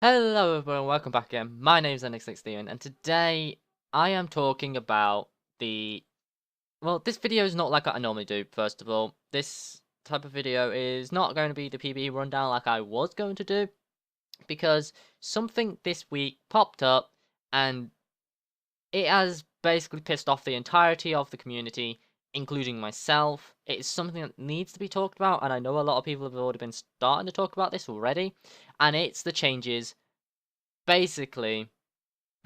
Hello everyone, welcome back again. My name is NX16 and today I am talking about this video is not like I normally do, first of all. This type of video is not going to be the PvE rundown like I was going to do, because something this week popped up and it has basically pissed off the entirety of the community, including myself. It is something that needs to be talked about, and I know a lot of people have already been starting to talk about this already, and it's the changes. Basically,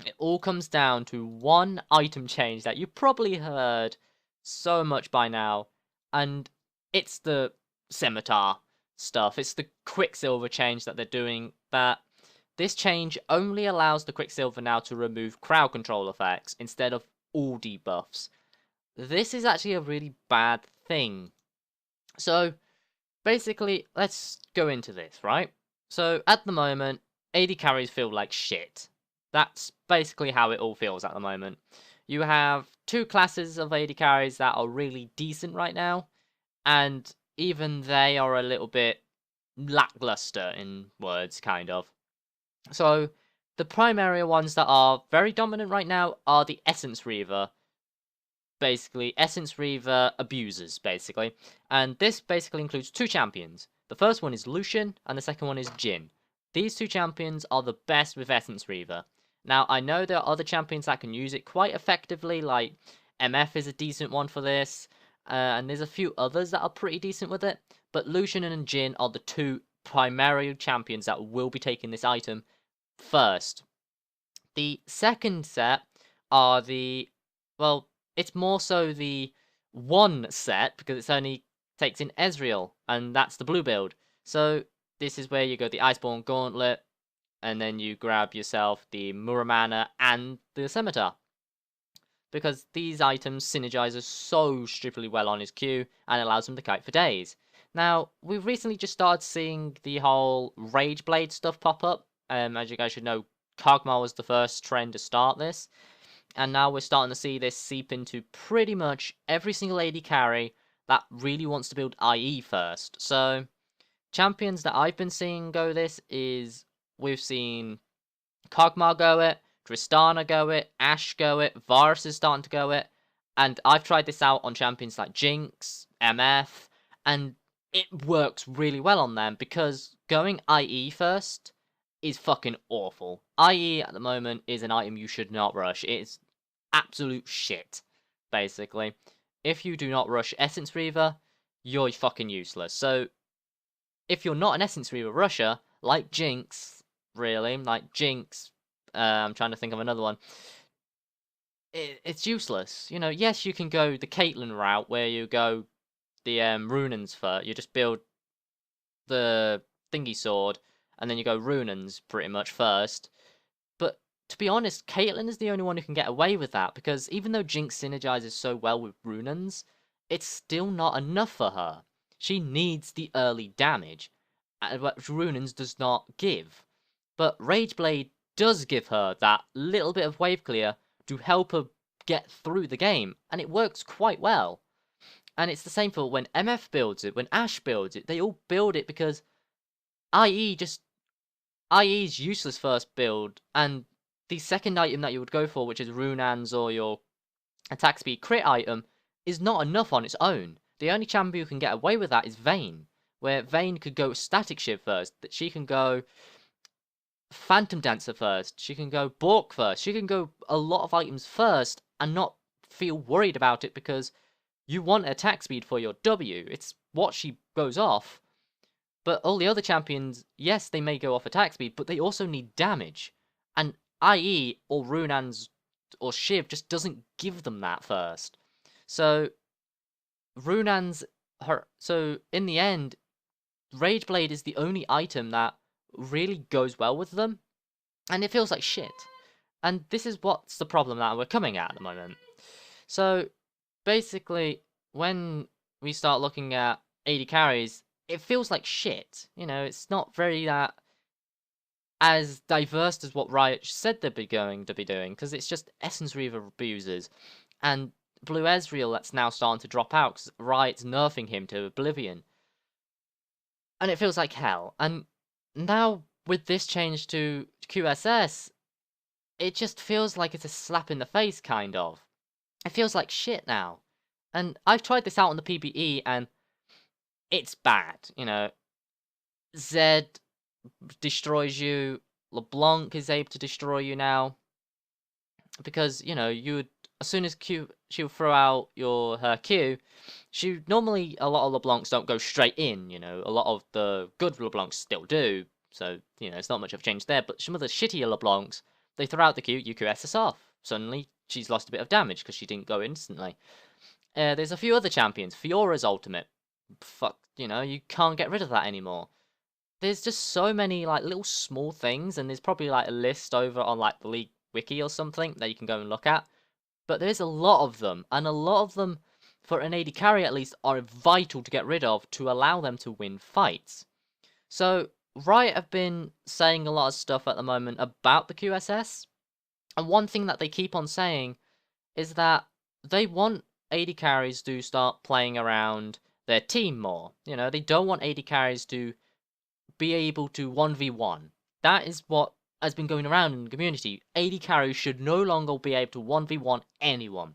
it all comes down to one item change that you probably heard so much by now, and it's the scimitar stuff. It's the Quicksilver change that they're doing. That this change only allows the Quicksilver now to remove crowd control effects instead of all debuffs. This is actually a really bad thing. So basically, let's go into this, right? So at the moment, AD carries feel like shit. That's basically how it all feels at the moment. You have two classes of AD carries that are really decent right now, and even they are a little bit lackluster in words, kind of. So the primary ones that are very dominant right now are the Essence Reaver, basically Essence Reaver abusers, basically. And this basically includes two champions. The first one is Lucian, and the second one is Jhin. These two champions are the best with Essence Reaver. Now, I know there are other champions that can use it quite effectively, like MF is a decent one for this, and there's a few others that are pretty decent with it, but Lucian and Jhin are the two primary champions that will be taking this item first. The second set are well, it's more so the one set because it's only takes in Ezreal, and that's the blue build. So this is where you go the Iceborne Gauntlet, and then you grab yourself the Muramana and the Scimitar, because these items synergize so stupidly well on his Q and allows him to kite for days. Now, we've recently just started seeing the whole Rage Blade stuff pop up. As you guys should know, Kog'Maw was the first trend to start this, and now we're starting to see this seep into pretty much every single AD carry that really wants to build IE first. So, champions that I've been seeing go this is, we've seen Kog'Maw go it, Tristana go it, Ashe go it, Varus is starting to go it, and I've tried this out on champions like Jinx, MF, and it works really well on them because going IE first is fucking awful. IE at the moment is an item you should not rush. It's absolute shit, basically. If you do not rush Essence Reaver, you're fucking useless. So, if you're not an Essence Reaver rusher, like Jinx, really, like Jinx, I'm trying to think of another one, it's useless. You know, yes, you can go the Caitlyn route, where you go the Runans first. You just build the thingy sword, and then you go Runans pretty much first. But to be honest, Caitlyn is the only one who can get away with that, because even though Jinx synergizes so well with Runans, it's still not enough for her. She needs the early damage, which Runans does not give. But Rageblade does give her that little bit of wave clear to help her get through the game, and it works quite well. And it's the same for when MF builds it, when Ashe builds it, they all build it because IE's useless first build, and the second item that you would go for, which is Runans or your attack speed crit item, is not enough on its own. The only champion who can get away with that is Vayne, where Vayne could go Static Shiv first, that she can go Phantom Dancer first, she can go Bork first, she can go a lot of items first and not feel worried about it because you want attack speed for your W. It's what she goes off. But all the other champions, yes, they may go off attack speed, but they also need damage. And IE or Runans or Shiv just doesn't give them that first. So Runans, so in the end, Rageblade is the only item that really goes well with them, and it feels like shit. And this is what's the problem that we're coming at the moment. So basically, when we start looking at AD carries, it feels like shit. You know, it's not very that as diverse as what Riot said they'd be going to be doing, because it's just Essence Reaver abusers and Blue Ezreal that's now starting to drop out because Riot's nerfing him to oblivion. And it feels like hell. And now with this change to QSS, it just feels like it's a slap in the face, kind of. It feels like shit now. And I've tried this out on the PvE, and it's bad. You know, Zed destroys you. LeBlanc is able to destroy you now. Because, you know, you would, as soon as she'll throw out her Q, normally a lot of LeBlancs don't go straight in, you know. A lot of the good LeBlancs still do. So, you know, it's not much of a change there. But some of the shittier LeBlancs, they throw out the Q, you QSS off. Suddenly, she's lost a bit of damage because she didn't go instantly. There's a few other champions. Fiora's ultimate. Fuck, you know, you can't get rid of that anymore. There's just so many, like, little small things, and there's probably, like, a list over on, like, the League Wiki or something that you can go and look at. But there's a lot of them, and a lot of them, for an AD carry at least, are vital to get rid of to allow them to win fights. So, Riot have been saying a lot of stuff at the moment about the QSS, and one thing that they keep on saying is that they want AD carries to start playing around their team more. You know, they don't want AD carries to be able to 1v1. That is what has been going around in the community. AD carries should no longer be able to 1v1 anyone.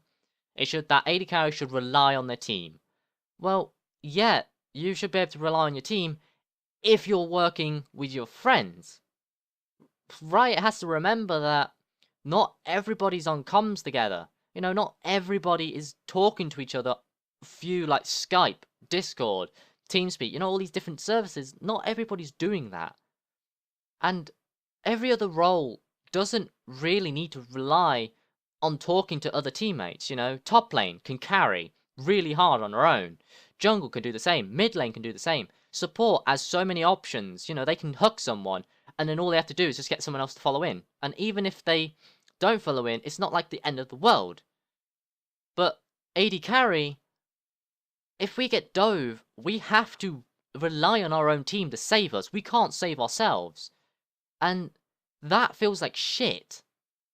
That AD carries should rely on their team. Well, yeah, you should be able to rely on your team if you're working with your friends. Riot has to remember that not everybody's on comms together. You know, not everybody is talking to each other through, like, Skype, Discord, TeamSpeak, you know, all these different services. Not everybody's doing that. And every other role doesn't really need to rely on talking to other teammates, you know. Top lane can carry really hard on their own. Jungle can do the same. Mid lane can do the same. Support has so many options. You know, they can hook someone, and then all they have to do is just get someone else to follow in. And even if they don't follow in, it's not like the end of the world. But AD carry, if we get dove, we have to rely on our own team to save us. We can't save ourselves. And that feels like shit.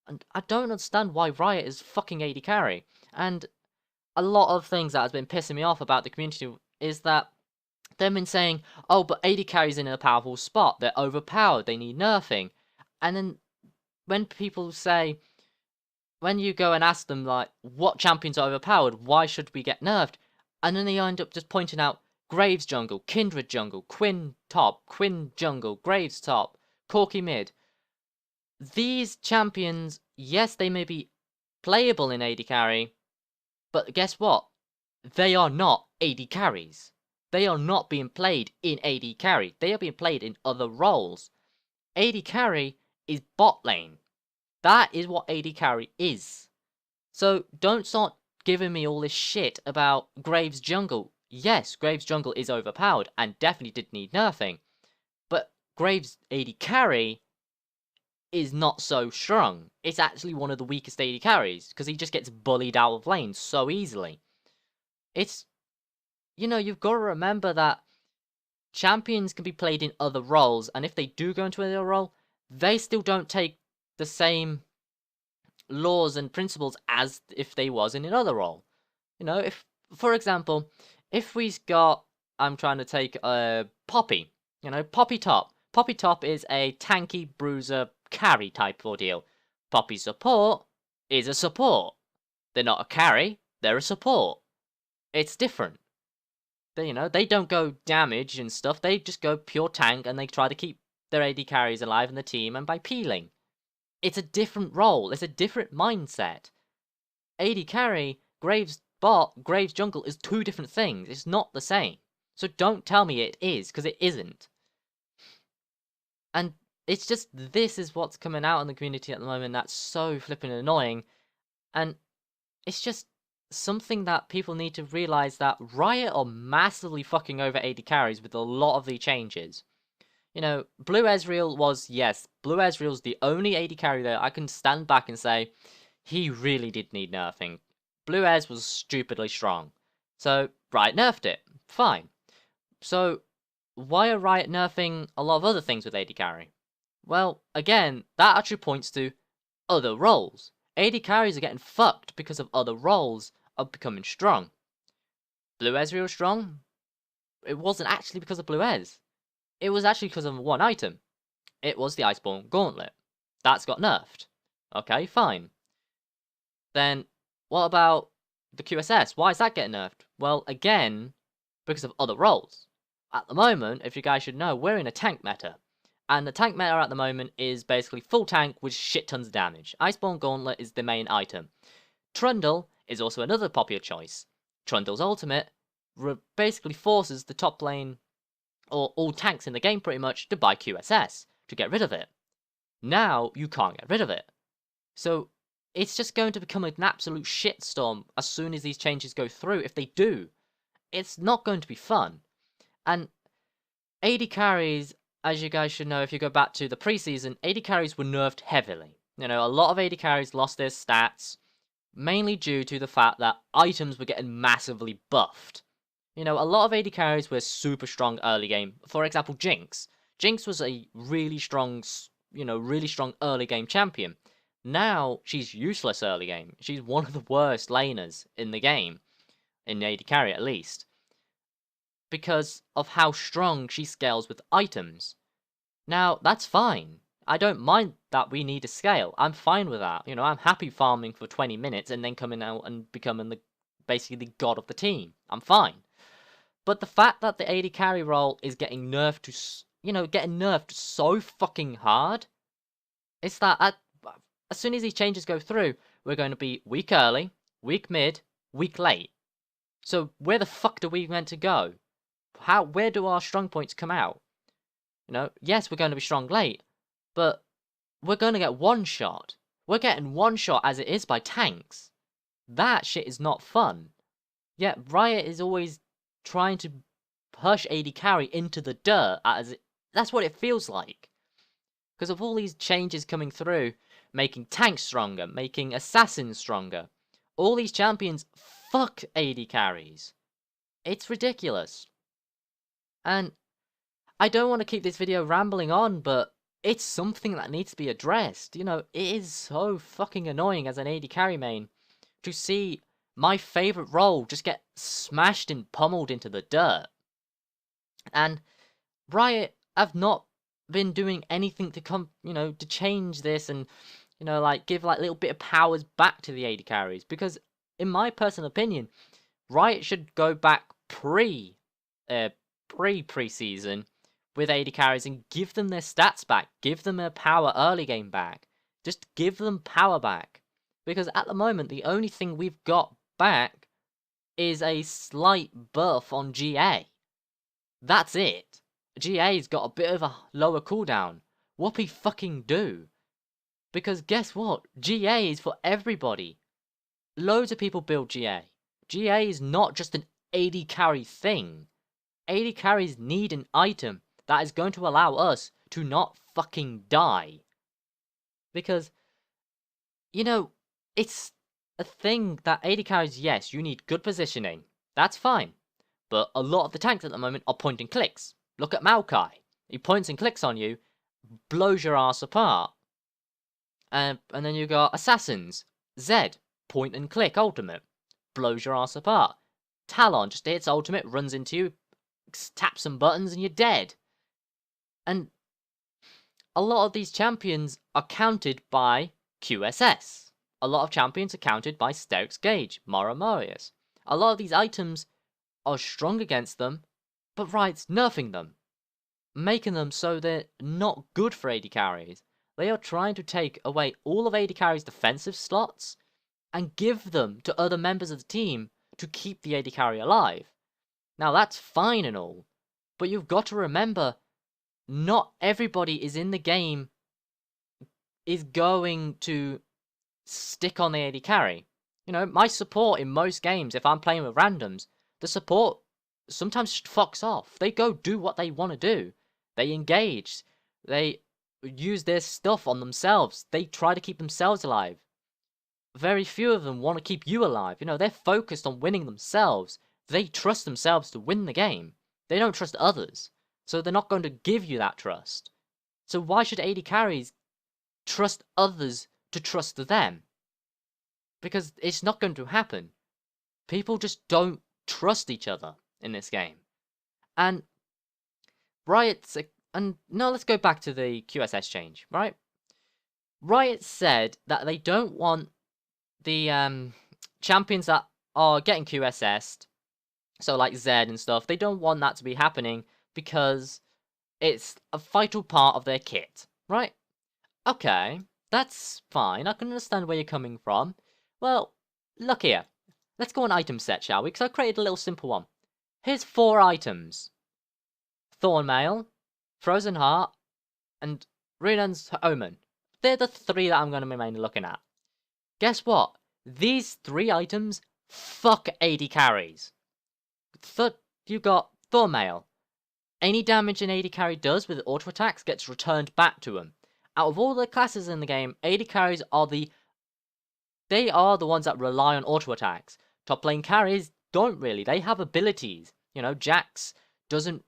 And I don't understand why Riot is fucking AD carry. And a lot of things that has been pissing me off about the community is that they've been saying, oh, but AD carry's in a powerful spot. They're overpowered. They need nerfing. And then when people say, when you go and ask them, like, what champions are overpowered? Why should we get nerfed? And then they end up just pointing out Graves jungle, Kindred jungle, Quinn top, Quinn jungle, Graves top, Corki mid. These champions, yes, they may be playable in AD carry, but guess what? They are not AD carries. They are not being played in AD carry. They are being played in other roles. AD carry is bot lane. That is what AD carry is. So don't start giving me all this shit about Graves jungle. Yes, Graves jungle is overpowered and definitely did need nerfing. But Graves AD carry is not so strong. It's actually one of the weakest AD carries because he just gets bullied out of lane so easily. It's, you know, you've got to remember that champions can be played in other roles, and if they do go into another role, they still don't take the same laws and principles as if they was in another role. You know, if, for example, if we've got, I'm trying to take Poppy, you know, Poppy top. Poppy top is a tanky bruiser carry type ordeal. Poppy support is a support. They're not a carry, they're a support. It's different. They, you know, they don't go damage and stuff, they just go pure tank and they try to keep their AD carries alive in the team and by peeling. It's a different role, it's a different mindset. AD carry, Graves bot, Graves jungle is two different things. It's not the same. So don't tell me it is, because it isn't. And it's just, this is what's coming out in the community at the moment that's so flipping annoying. And it's just something that people need to realize that Riot are massively fucking over AD carries with a lot of the changes. You know, Blue Ezreal was, yes, Blue Ezreal's the only AD carry that I can stand back and say, he really did need nerfing. Blue Ez was stupidly strong. So, Riot nerfed it. Fine. So, why are Riot nerfing a lot of other things with AD carry? Well, again, that actually points to other roles. AD carries are getting fucked because of other roles of becoming strong. Blue Ezreal strong? It wasn't actually because of Blue Ez. It was actually because of one item. It was the Iceborne Gauntlet. That's got nerfed. Okay, fine. Then, what about the QSS? Why is that getting nerfed? Well, again, because of other roles. At the moment, if you guys should know, we're in a tank meta. And the tank meta at the moment is basically full tank with shit tons of damage. Iceborne Gauntlet is the main item. Trundle is also another popular choice. Trundle's ultimate basically forces the top lane, or all tanks in the game pretty much, to buy QSS to get rid of it. Now, you can't get rid of it. So, it's just going to become an absolute shitstorm as soon as these changes go through, if they do. It's not going to be fun. And AD carries, as you guys should know if you go back to the preseason, AD carries were nerfed heavily. You know, a lot of AD carries lost their stats, mainly due to the fact that items were getting massively buffed. You know, a lot of AD carries were super strong early game. For example, Jinx. Jinx was a really strong early game champion. Now, she's useless early game. She's one of the worst laners in the game. In AD carry, at least. Because of how strong she scales with items. Now, that's fine. I don't mind that we need to scale. I'm fine with that. You know, I'm happy farming for 20 minutes and then coming out and becoming basically the god of the team. I'm fine. But the fact that the AD carry role is getting nerfed getting nerfed so fucking hard, it's that as soon as these changes go through, we're going to be weak early, weak mid, weak late. So where the fuck do we meant to go? Where do our strong points come out? You know, yes, we're going to be strong late, but we're going to get one shot. We're getting one shot as it is by tanks. That shit is not fun. Yet Riot is always trying to push AD carry into the dirt, that's what it feels like. Because of all these changes coming through, making tanks stronger, making assassins stronger. All these champions fuck AD carries. It's ridiculous. And I don't want to keep this video rambling on, but it's something that needs to be addressed. You know, it is so fucking annoying as an AD carry main to see my favorite role just get smashed and pummeled into the dirt. And Riot have not been doing anything to to change this and, give little bit of powers back to the AD carries. Because in my personal opinion, Riot should go back pre-season with AD carries and give them their stats back, give them their power early game back. Just give them power back. Because at the moment, the only thing we've got back is a slight buff on GA. That's it. GA's got a bit of a lower cooldown. Whoopie fucking do. Because guess what? GA is for everybody. Loads of people build GA. GA is not just an AD carry thing. AD carries need an item that is going to allow us to not fucking die. Because, it's a thing that AD carries, yes, you need good positioning. That's fine. But a lot of the tanks at the moment are point and clicks. Look at Maokai. He points and clicks on you, blows your ass apart. And then you got Assassins. Zed, point and click ultimate, blows your ass apart. Talon just hits ultimate, runs into you, taps some buttons and you're dead. And a lot of these champions are counted by QSS. A lot of champions are counted by Sterix Gauge, Moramorius. A lot of these items are strong against them, but Riot's nerfing them, making them so they're not good for AD carries. They are trying to take away all of AD carry's defensive slots and give them to other members of the team to keep the AD carry alive. Now that's fine and all, but you've got to remember, not everybody is in the game is going to stick on the AD carry. My support in most games, if I'm playing with randoms, the support sometimes just fucks off. They go do what they want to do. They engage. They use their stuff on themselves. They try to keep themselves alive. Very few of them want to keep you alive. They're focused on winning themselves. They trust themselves to win the game. They don't trust others. So they're not going to give you that trust. So why should AD carries trust others to trust them? Because it's not going to happen. People just don't trust each other in this game. And Riot's And now let's go back to the QSS change, right? Riot said that they don't want the champions that are getting QSS'd, so like Zed and stuff, they don't want that to be happening because it's a vital part of their kit, right? Okay, that's fine. I can understand where you're coming from. Well, look here. Let's go on item set, shall we? Because I created a little simple one. Here's 4 items. Thornmail, Frozen Heart, and Runan's Omen. They're the 3 that I'm going to be mainly looking at. Guess what? These 3 items fuck AD carries. You got Thornmail. Any damage an AD carry does with auto attacks gets returned back to them. Out of all the classes in the game, AD carries are the ones that rely on auto attacks. Top lane carries don't really. They have abilities. You know, Jax doesn't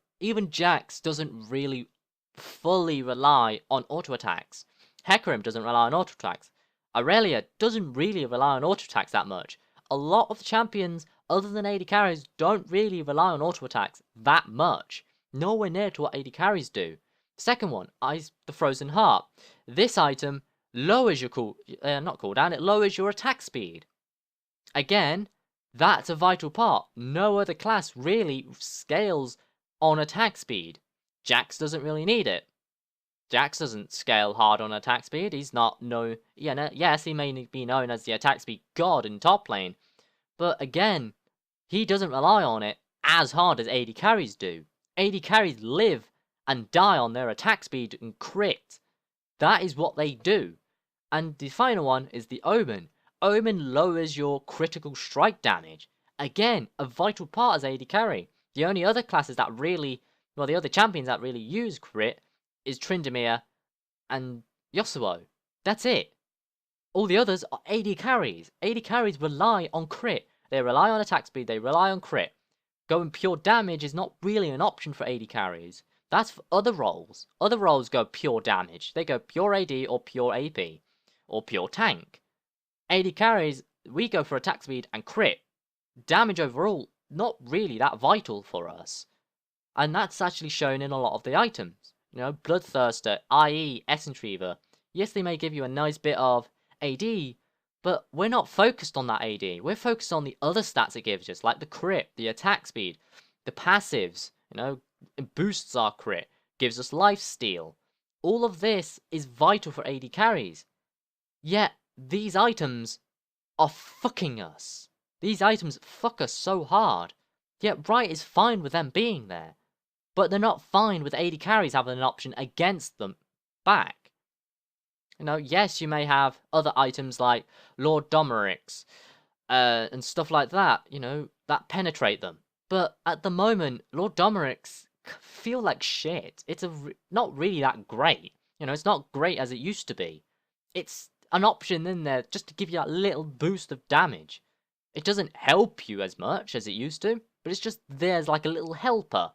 really fully rely on auto attacks. Hecarim doesn't rely on auto attacks. Aurelia doesn't really rely on auto attacks that much. A lot of champions other than AD carries don't really rely on auto attacks that much. Nowhere near to what AD carries do. Second one is the Frozen Heart. This item lowers your it lowers your attack speed. Again, that's a vital part. No other class really scales on attack speed. Jax doesn't really need it. Jax doesn't scale hard on attack speed. He's not yes, he may be known as the attack speed god in top lane, but again, he doesn't rely on it as hard as AD carries do. AD carries live and die on their attack speed and crit. That is what they do. And the final one is the Omen. Omen lowers your critical strike damage. Again, a vital part as AD carry. The only other classes that the other champions that really use crit is Tryndamere and Yasuo. That's it. All the others are AD carries. AD carries rely on crit. They rely on attack speed, they rely on crit. Going pure damage is not really an option for AD carries. That's for other roles. Other roles go pure damage. They go pure AD or pure AP. Or pure tank. AD carries, we go for attack speed and crit. Damage overall, not really that vital for us. And that's actually shown in a lot of the items. You know, Bloodthirster, IE, Essence Reaver. Yes, they may give you a nice bit of AD, but we're not focused on that AD. We're focused on the other stats it gives us, like the crit, the attack speed, the passives. You know, it boosts our crit, gives us lifesteal. All of this is vital for AD carries. Yet, these items are fucking us. These items fuck us so hard. Yet Riot is fine with them being there. But they're not fine with AD carries having an option against them back. You know, yes, you may have other items like Lord Domeric's and stuff like that, you know, that penetrate them. But at the moment, Lord Domeric's feel like shit. It's not really that great. You know, it's not great as it used to be. It's an option in there just to give you that little boost of damage. It doesn't help you as much as it used to, but it's just there's like a little helper.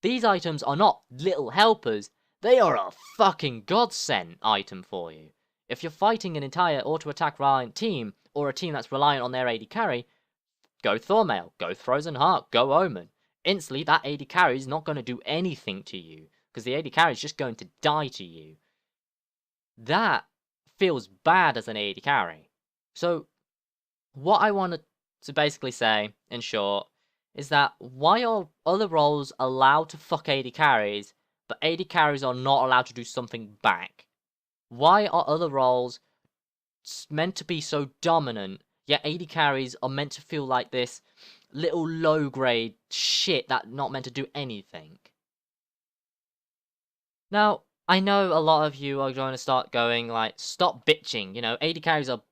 These items are not little helpers, they are a fucking godsend item for you. If you're fighting an entire auto-attack reliant team, or a team that's reliant on their AD carry, go Thornmail, go Frozen Heart, go Omen. Instantly, that AD carry is not going to do anything to you, because the AD carry is just going to die to you. That feels bad as an AD carry. So, what I wanted to basically say, in short, is that why are other roles allowed to fuck AD carries, but AD carries are not allowed to do something back? Why are other roles meant to be so dominant, yet AD carries are meant to feel like this little low-grade shit that not meant to do anything? Now, I know a lot of you are going to start going like, stop bitching, you know, AD carries are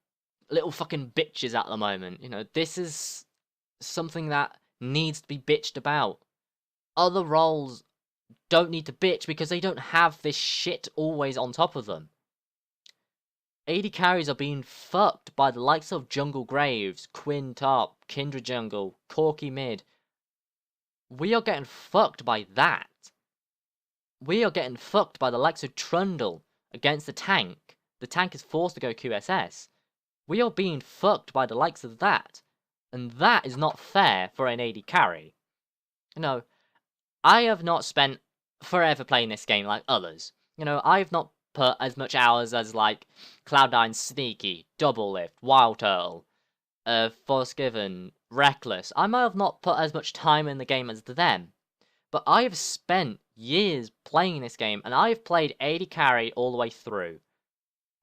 little fucking bitches at the moment. You know, this is something that needs to be bitched about. Other roles don't need to bitch because they don't have this shit always on top of them. AD carries are being fucked by the likes of Jungle Graves, Quinn top, Kindred jungle, Corki mid. We are getting fucked by that. We are getting fucked by the likes of Trundle against the tank. The tank is forced to go QSS. We are being fucked by the likes of that. And that is not fair for an AD carry. You know, I have not spent forever playing this game like others. You know, I've not put as much hours as like Cloud9's Sneaky, Double Lift, Wild Turtle, Forgiven, Reckless. I might have not put as much time in the game as them, but I have spent years playing this game, and I have played AD Carry all the way through.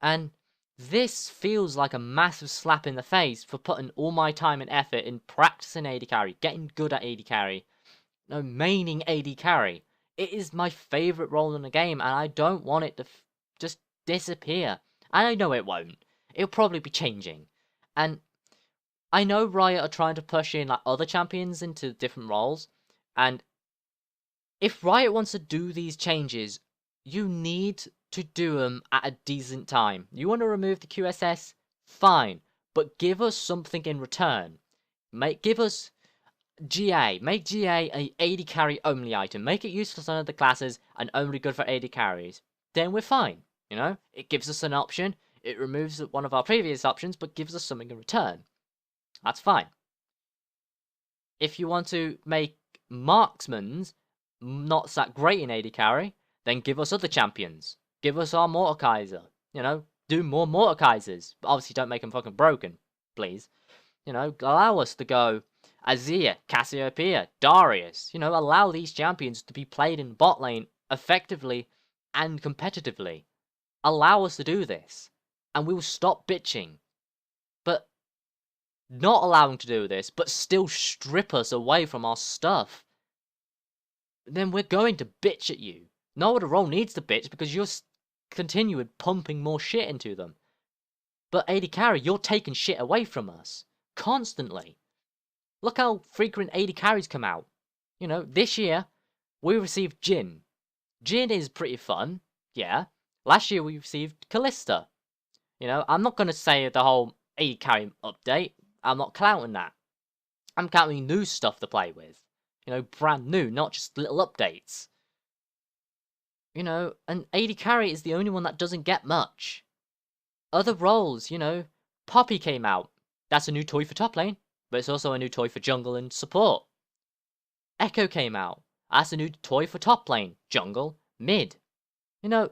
And this feels like a massive slap in the face for putting all my time and effort in practicing AD Carry, getting good at AD Carry, no, maining AD Carry. It is my favourite role in the game, and I don't want it to just disappear. And I know it won't. It'll probably be changing. And I know Riot are trying to push in like other champions into different roles, and if Riot wants to do these changes, you need to do them at a decent time. You want to remove the QSS? Fine, but give us something in return. Give us GA. Make GA a AD carry only item. Make it useless on other classes and only good for AD carries. Then we're fine. You know, it gives us an option. It removes one of our previous options, but gives us something in return. That's fine. If you want to make marksmans not that great in AD carry, then give us other champions. Give us our Mordekaiser. You know, do more Mordekaisers. But obviously don't make them fucking broken, please. You know, allow us to go Azir, Cassiopeia, Darius. You know, allow these champions to be played in bot lane effectively and competitively. Allow us to do this, and we will stop bitching. But not allowing to do this, but still strip us away from our stuff, then we're going to bitch at you. No other role needs to bitch because you're continuing pumping more shit into them. But AD carry, you're taking shit away from us. Constantly. Look how frequent AD carries come out. You know, this year, we received Jhin. Jhin is pretty fun, yeah. Last year we received Kalista. You know, I'm not going to say the whole AD carry update. I'm not counting that. I'm counting new stuff to play with. You know, brand new, not just little updates. You know, and AD carry is the only one that doesn't get much. Other roles, you know, Poppy came out. That's a new toy for top lane, but it's also a new toy for jungle and support. Echo came out. That's a new toy for top lane, jungle, mid. You know,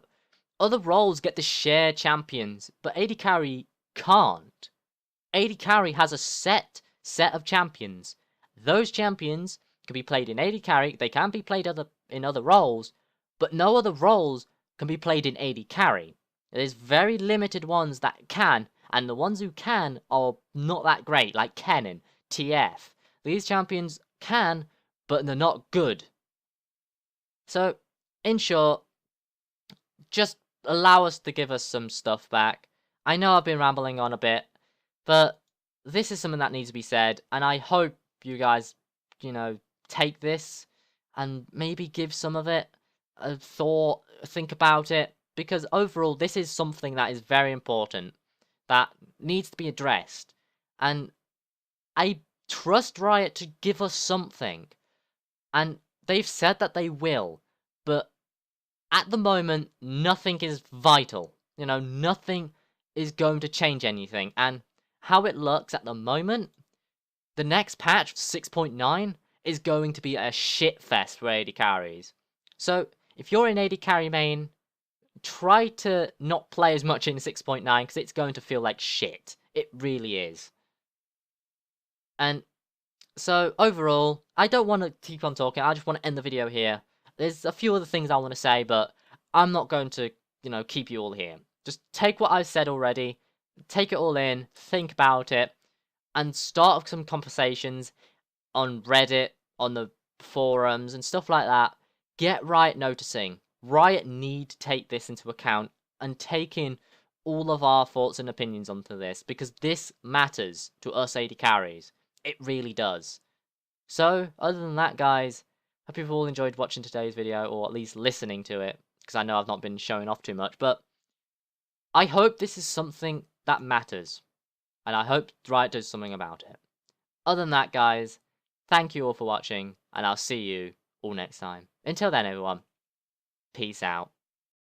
other roles get to share champions, but AD carry can't. AD carry has a set of champions. Those champions can be played in AD carry, they can be played in other roles, but no other roles can be played in AD carry. There's very limited ones that can, and the ones who can are not that great, like Kennen, TF. These champions can, but they're not good. So, in short, just allow us to give us some stuff back. I know I've been rambling on a bit, but this is something that needs to be said, and I hope you guys, you know, take this and maybe give some of it a thought, think about it, because overall this is something that is very important, that needs to be addressed, and I trust Riot to give us something, and they've said that they will, but at the moment, nothing is vital. You know, nothing is going to change anything. And how it looks at the moment, the next patch, 6.9, is going to be a shit fest for AD carries. So, if you're in AD carry main, try to not play as much in 6.9 because it's going to feel like shit. It really is. And so, overall, I don't want to keep on talking. I just want to end the video here. There's a few other things I want to say, but I'm not going to, you know, keep you all here. Just take what I've said already, take it all in, think about it, and start some conversations on Reddit, on the forums, and stuff like that. Get Riot noticing. Riot need to take this into account and take in all of our thoughts and opinions onto this, because this matters to us AD carries. It really does. So, other than that, guys, hope you've all enjoyed watching today's video, or at least listening to it, because I know I've not been showing off too much, but I hope this is something that matters, and I hope Riot does something about it. Other than that, guys, thank you all for watching, and I'll see you all next time. Until then, everyone, peace out.